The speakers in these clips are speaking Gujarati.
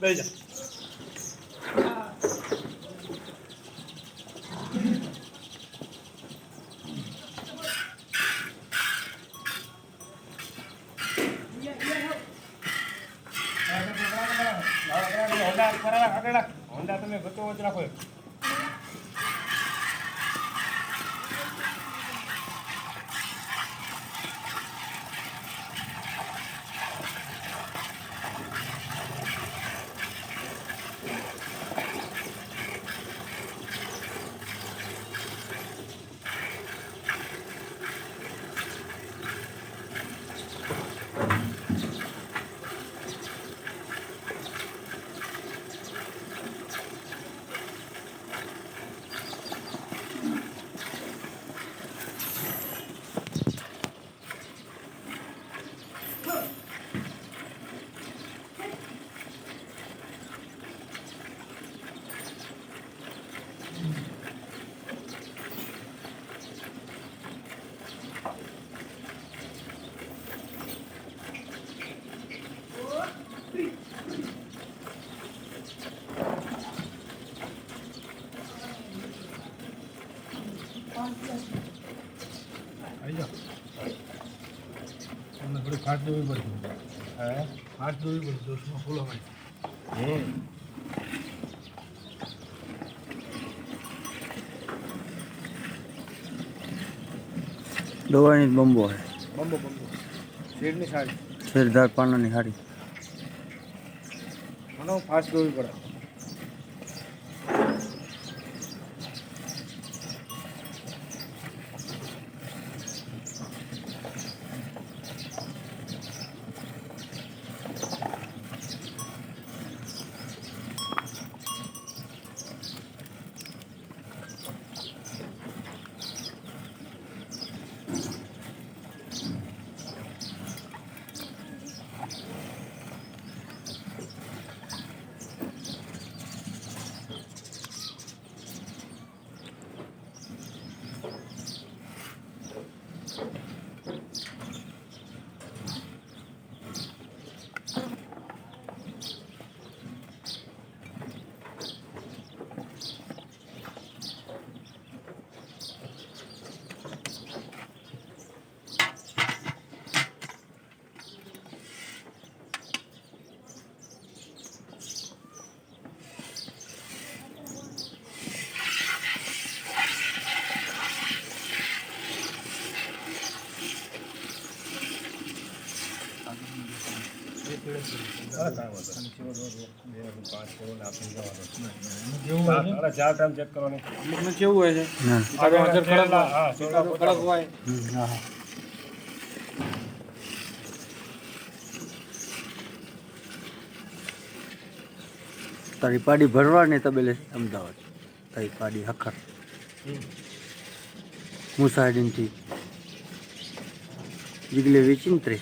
બેજા હોન્ડા તમે ગતો જ રાખો. फाट देवी पड़ती है, फाट देवी पड़ती है उसमें फूल हमारी દવાની બંબો હે બંબો શેડની સાડી શેરદાર પાનાની સાડી મને ફાસ્ટ દોવી પડે. ચાર ટાઈમ ચેક કરવાની. અમુકને કેવું હોય છે કડક હોય. તારી પાડી ભરવાની તબેલે અમદાવાદ તારી પાડી હખર મુસાડીનથી જીગલે વેચીને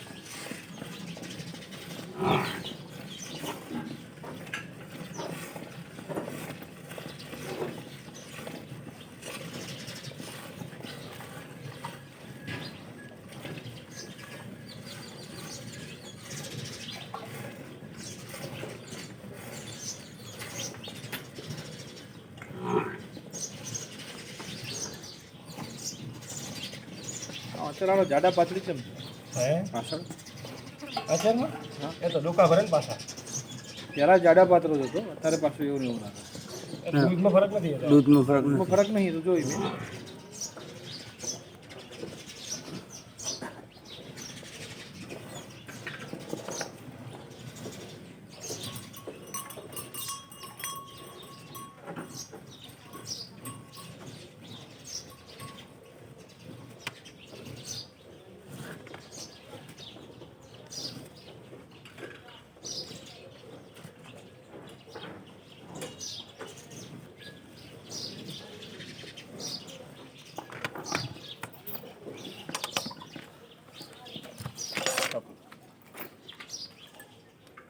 અચરાનો જાડા પાછળ કેમ હે પાછળ અચરમાં એ તો ડોકા ભરે ને પાછા પહેલાં જાડા પાત્રો હતો અત્યારે પાછું એવું લાગે. દૂધમાં ફરક નથી, દૂધમાં ફરક નહીં તો જોઈ મેં